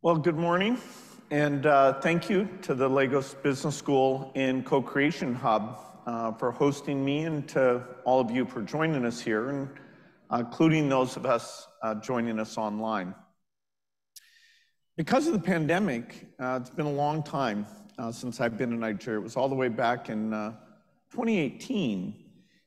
Well, good morning, and thank you to the Lagos Business School and Co-Creation Hub for hosting me, and to all of you for joining us here, and including those of us joining us online. Because of the pandemic, it's been a long time since I've been in Nigeria. It was all the way back in 2018,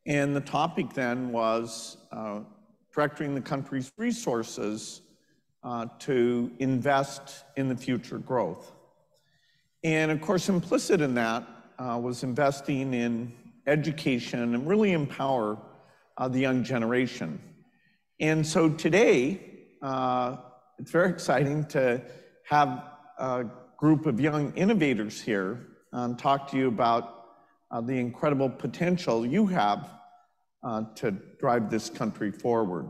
and the topic then was directing the country's resources to invest in the future growth. And of course, implicit in that was investing in education and really empower the young generation. And so today, it's very exciting to have a group of young innovators here talk to you about the incredible potential you have to drive this country forward.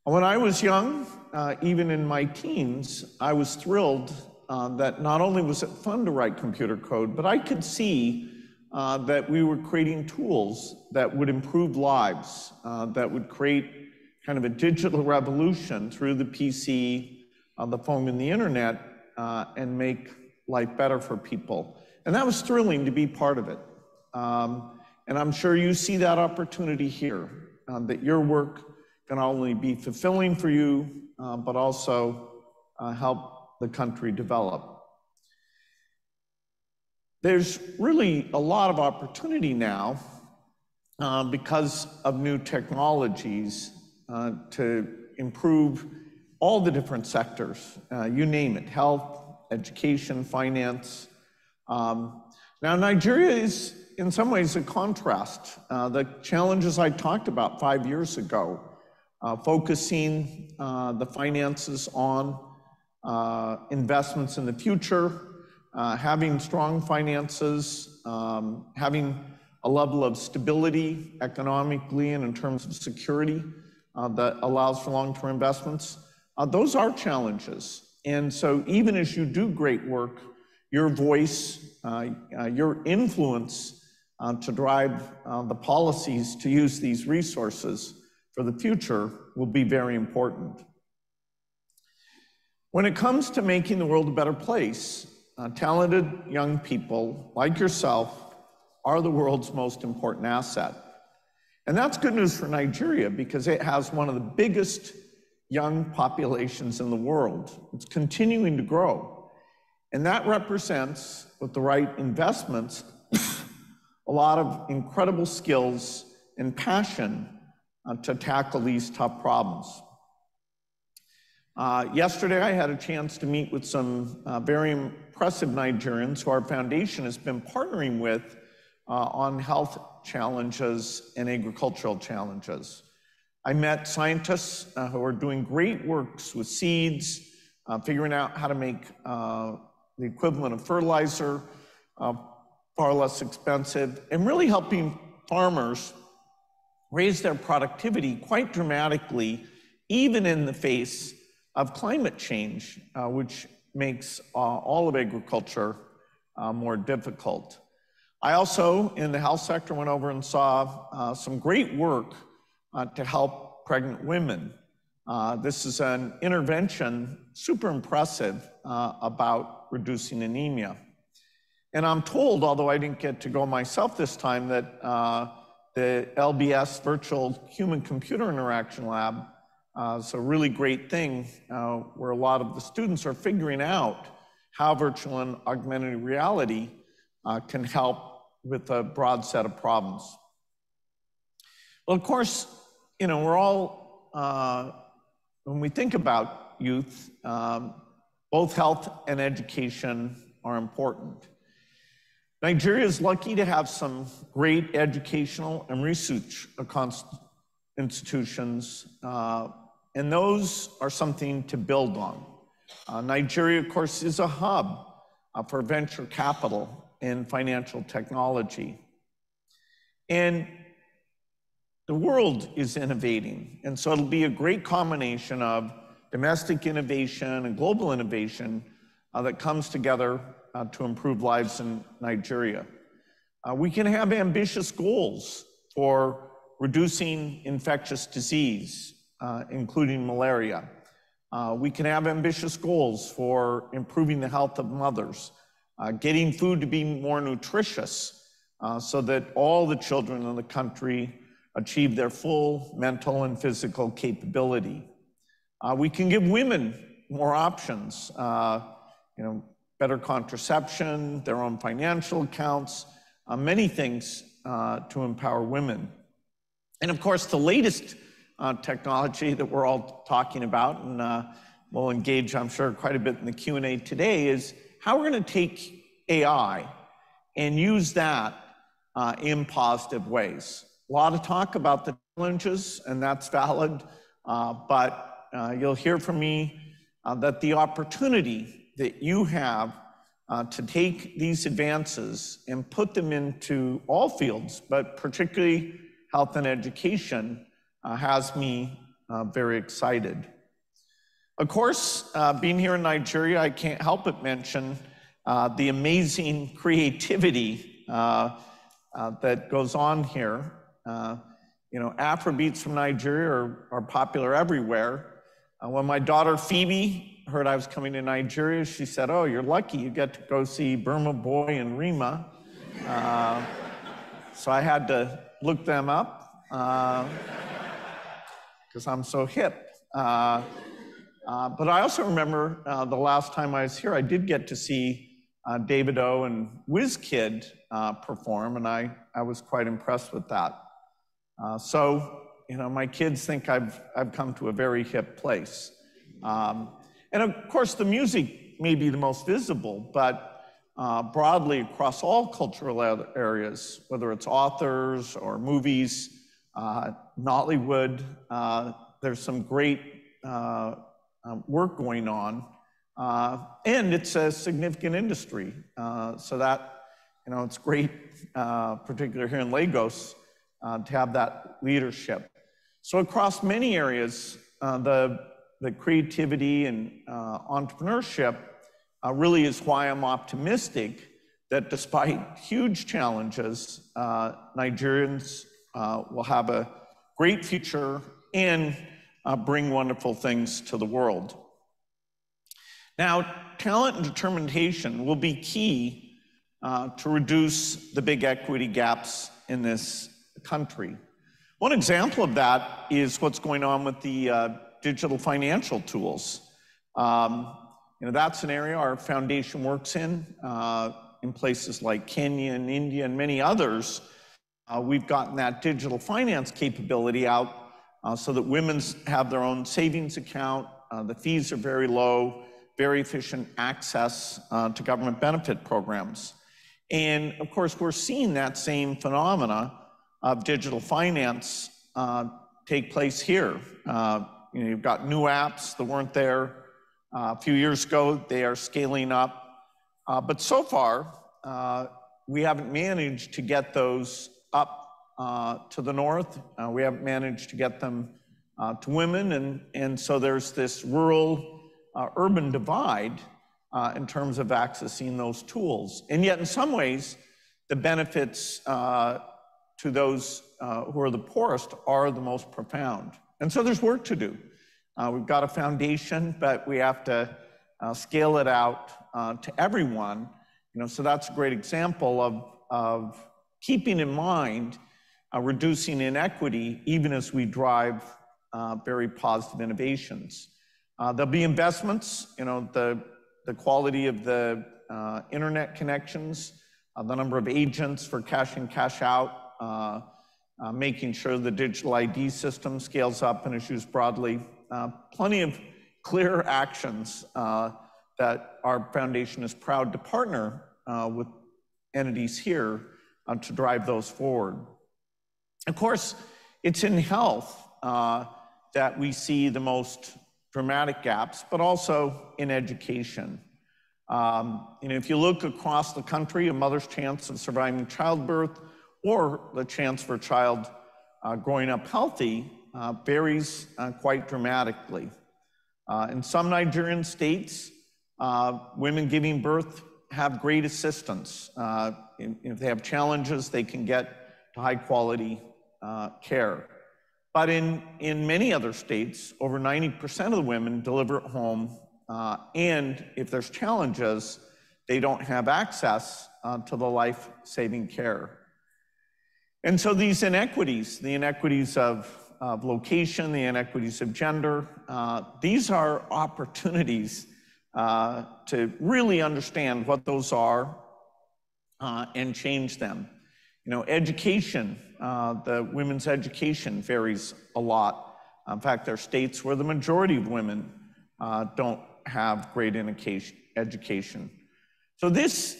When I was young, even in my teens, I was thrilled that not only was it fun to write computer code, but I could see that we were creating tools that would improve lives, that would create kind of a digital revolution through the PC, the phone, and the internet, and make life better for people. And that was thrilling to be part of it. And I'm sure you see that opportunity here, that your work can not only be fulfilling for you, but also help the country develop. There's really a lot of opportunity now because of new technologies to improve all the different sectors, you name it, health, education, finance. Now, Nigeria is in some ways a contrast. The challenges I talked about 5 years ago, focusing the finances on investments in the future, having strong finances, having a level of stability economically and in terms of security that allows for long-term investments. Those are challenges. And so even as you do great work, your voice, your influence to drive the policies to use these resources for the future will be very important. When it comes to making the world a better place, talented young people like yourself are the world's most important asset. And that's good news for Nigeria because it has one of the biggest young populations in the world. It's continuing to grow. And that represents, with the right investments, a lot of incredible skills and passion to tackle these tough problems. Yesterday, I had a chance to meet with some very impressive Nigerians who our foundation has been partnering with on health challenges and agricultural challenges. I met scientists who are doing great works with seeds, figuring out how to make the equivalent of fertilizer far less expensive, and really helping farmers raise their productivity quite dramatically, even in the face of climate change, which makes all of agriculture more difficult. I also, in the health sector, went over and saw some great work to help pregnant women. This is an intervention, super impressive, about reducing anemia. And I'm told, although I didn't get to go myself this time, that the LBS Virtual Human-Computer Interaction Lab is a really great thing where a lot of the students are figuring out how virtual and augmented reality can help with a broad set of problems. Well, of course, you know, we're all, when we think about youth, both health and education are important. Nigeria is lucky to have some great educational and research institutions, and those are something to build on. Nigeria, of course, is a hub for venture capital and financial technology. And the world is innovating, and so it'll be a great combination of domestic innovation and global innovation that comes together to improve lives in Nigeria. We can have ambitious goals for reducing infectious disease, including malaria, We can have ambitious goals for improving the health of mothers, getting food to be more nutritious so that all the children in the country achieve their full mental and physical capability. We can give women more options, better contraception, their own financial accounts, many things to empower women. And of course, the latest technology that we're all talking about, and we'll engage, I'm sure, quite a bit in the Q&A today, is how we're going to take AI and use that in positive ways. A lot of talk about the challenges, and that's valid, but you'll hear from me that the opportunity that you have to take these advances and put them into all fields, but particularly health and education, has me very excited. Of course, being here in Nigeria, I can't help but mention the amazing creativity that goes on here. Afrobeats from Nigeria are popular everywhere. When my daughter Phoebe heard I was coming to Nigeria, she said, "Oh, you're lucky, you get to go see Burma Boy and Rima." So I had to look them up because I'm so hip. But I also remember the last time I was here, I did get to see Davido and WizKid perform, and I was quite impressed with that. So my kids think I've come to a very hip place. And of course, the music may be the most visible, but broadly across all cultural areas, whether it's authors or movies, Nollywood, there's some great work going on. And it's a significant industry. So that, it's great, particularly here in Lagos, to have that leadership. So across many areas, the creativity and entrepreneurship really is why I'm optimistic that despite huge challenges, Nigerians will have a great future and bring wonderful things to the world. Now, talent and determination will be key to reduce the big equity gaps in this country. One example of that is what's going on with the digital financial tools. That's an area our foundation works in places like Kenya and India and many others. We've gotten that digital finance capability out so that women have their own savings account. The fees are very low, very efficient access to government benefit programs. And of course, we're seeing that same phenomena of digital finance take place here. You've got new apps that weren't there a few years ago. They are scaling up. But so far, we haven't managed to get those up to the north. We haven't managed to get them to women. And so there's this rural-urban divide in terms of accessing those tools. And yet, in some ways, the benefits to those who are the poorest are the most profound. And so there's work to do. We've got a foundation, but we have to scale it out to everyone. So that's a great example of keeping in mind reducing inequity, even as we drive very positive innovations. There'll be investments, the quality of the internet connections, the number of agents for cash in, cash out, making sure the digital ID system scales up and is used broadly. Plenty of clear actions that our foundation is proud to partner with entities here to drive those forward. Of course, it's in health that we see the most dramatic gaps, but also in education. If you look across the country, a mother's chance of surviving childbirth or the chance for a child growing up healthy varies quite dramatically. In some Nigerian states, women giving birth have great assistance. If they have challenges, they can get to high quality care. But in many other states, over 90% of the women deliver at home, and if there's challenges, they don't have access to the life-saving care. And so these inequities, the inequities of location, the inequities of gender, these are opportunities to really understand what those are and change them. You know, education, the women's education varies a lot. In fact, there are states where the majority of women don't have great education. So this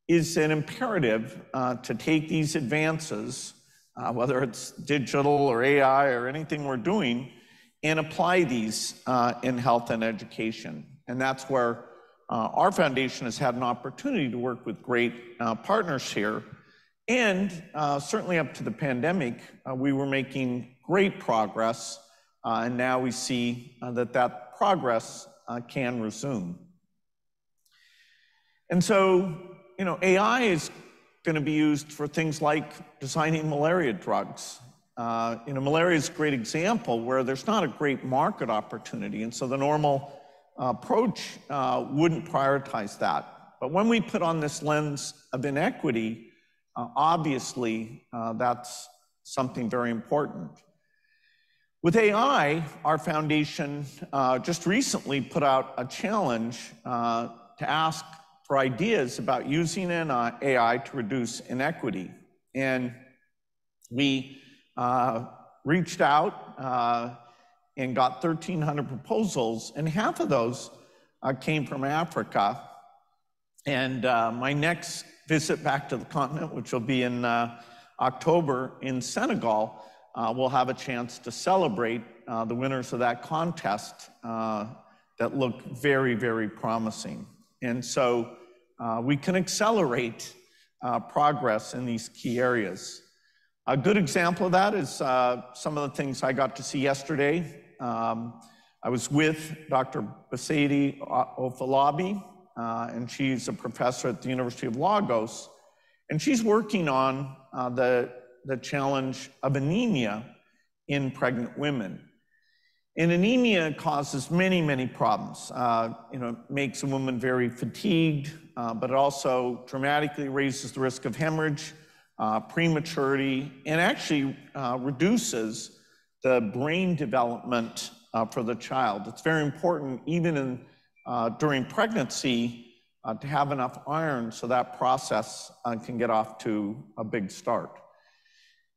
is an imperative to take these advances, whether it's digital or AI or anything we're doing, and apply these in health and education. And that's where our foundation has had an opportunity to work with great partners here. And certainly up to the pandemic, we were making great progress, and now we see that progress can resume. And so, you know, AI is going to be used for things like designing malaria drugs. You know, malaria is a great example where there's not a great market opportunity, and so the normal approach wouldn't prioritize that. But when we put on this lens of inequity, obviously that's something very important. With AI, our foundation just recently put out a challenge to ask for ideas about using an AI to reduce inequity. And we reached out and got 1,300 proposals, and half of those came from Africa. And my next visit back to the continent, which will be in October in Senegal, we'll have a chance to celebrate the winners of that contest that look very, very promising. And so we can accelerate progress in these key areas. A good example of that is some of the things I got to see yesterday. I was with Dr. Basedi Ofalabi, and she's a professor at the University of Lagos, and she's working on the challenge of anemia in pregnant women. And anemia causes many, many problems. You know, it makes a woman very fatigued, but it also dramatically raises the risk of hemorrhage, prematurity, and actually reduces the brain development for the child. It's very important, even during pregnancy, to have enough iron so that process can get off to a big start.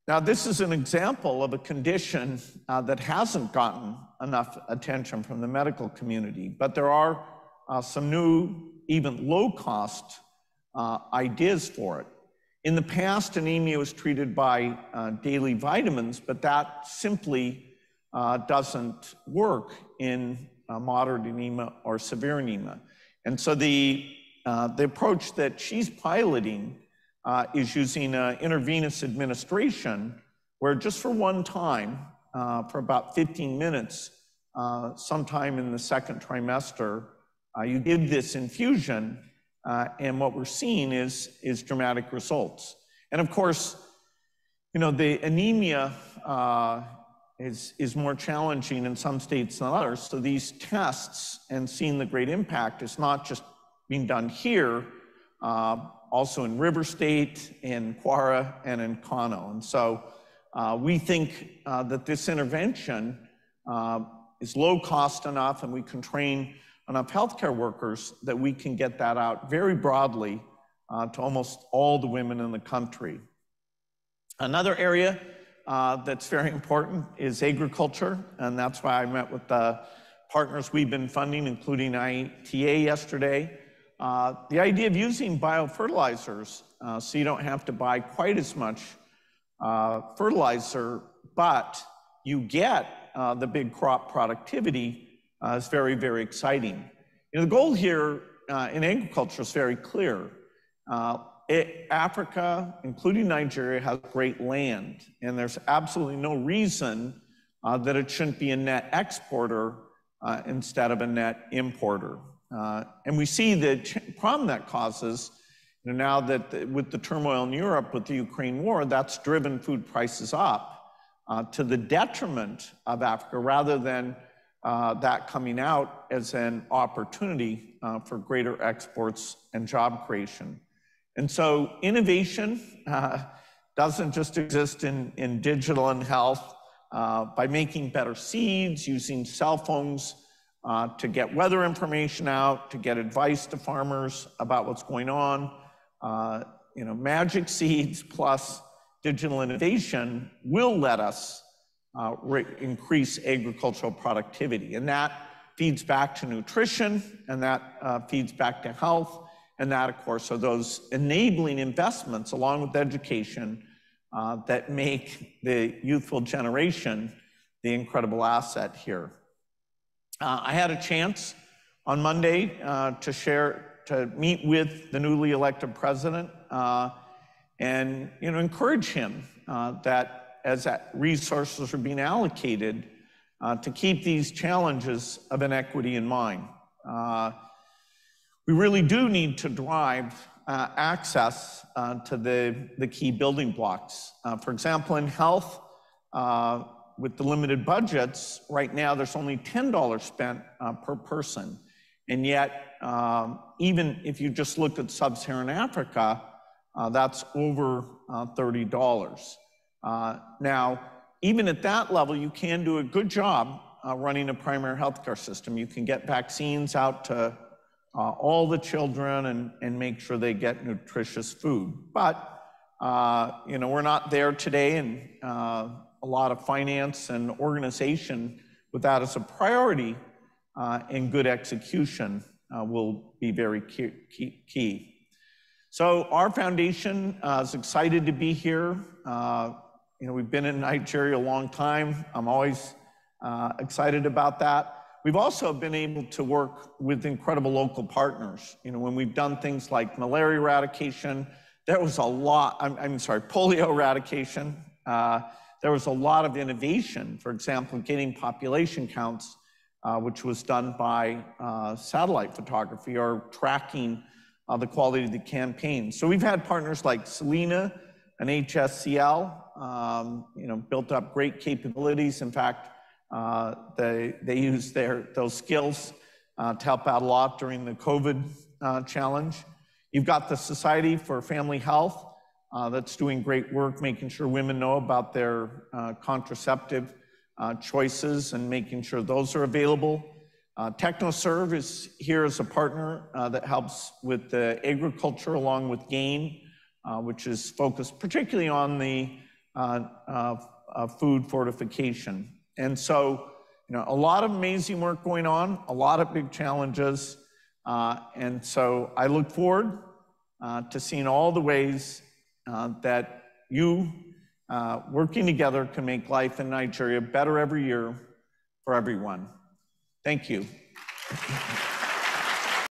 Now, this is an example of a condition that hasn't gotten enough attention from the medical community, but there are some new, even low-cost ideas for it. In the past, anemia was treated by daily vitamins, but that simply doesn't work in moderate anemia or severe anemia. And so the approach that she's piloting is using intravenous administration, where just for one time, for about 15 minutes, sometime in the second trimester, you give this infusion, and what we're seeing is dramatic results. And of course, you know, the anemia is more challenging in some states than others. So these tests and seeing the great impact is not just being done here, also in River State, in Kwara, and in Kano. And so we think that this intervention is low cost enough, and we can train enough healthcare workers that we can get that out very broadly to almost all the women in the country. Another area that's very important is agriculture, and that's why I met with the partners we've been funding, including ITA yesterday. The idea of using biofertilizers so you don't have to buy quite as much fertilizer, but you get the big crop productivity is very, very exciting. You know, the goal here in agriculture is very clear. Africa, including Nigeria, has great land, and there's absolutely no reason that it shouldn't be a net exporter instead of a net importer. And we see the problem that causes, you know, now that with the turmoil in Europe with the Ukraine war, that's driven food prices up. to the detriment of Africa, rather than that coming out as an opportunity for greater exports and job creation. And so innovation doesn't just exist in digital and health. By making better seeds, using cell phones to get weather information out, to get advice to farmers about what's going on, magic seeds plus digital innovation will let us increase agricultural productivity. And that feeds back to nutrition, and that feeds back to health. And that, of course, are those enabling investments, along with education, that make the youthful generation the incredible asset here. I had a chance on Monday to meet with the newly elected president and encourage him that as resources are being allocated to keep these challenges of inequity in mind. We really do need to drive access to the key building blocks. For example, in health, with the limited budgets, right now there's only $10 spent per person. And yet, even if you just look at sub-Saharan Africa, that's over $30. Now, even at that level, you can do a good job running a primary healthcare system. You can get vaccines out to all the children and make sure they get nutritious food. But, we're not there today, and a lot of finance and organization with that as a priority and good execution will be very key. So our foundation is excited to be here. We've been in Nigeria a long time. I'm always excited about that. We've also been able to work with incredible local partners. When we've done things like malaria eradication, there was a lot, polio eradication. There was a lot of innovation. For example, getting population counts, which was done by satellite photography, or tracking the quality of the campaign. So we've had partners like Solina and HSCL, built up great capabilities. In fact, they used those skills to help out a lot during the COVID challenge. You've got the Society for Family Health that's doing great work, making sure women know about their contraceptive choices and making sure those are available. TechnoServe is here as a partner that helps with the agriculture, along with GAIN, which is focused particularly on the food fortification. And so, a lot of amazing work going on, a lot of big challenges. And so I look forward to seeing all the ways that you working together can make life in Nigeria better every year for everyone. Thank you.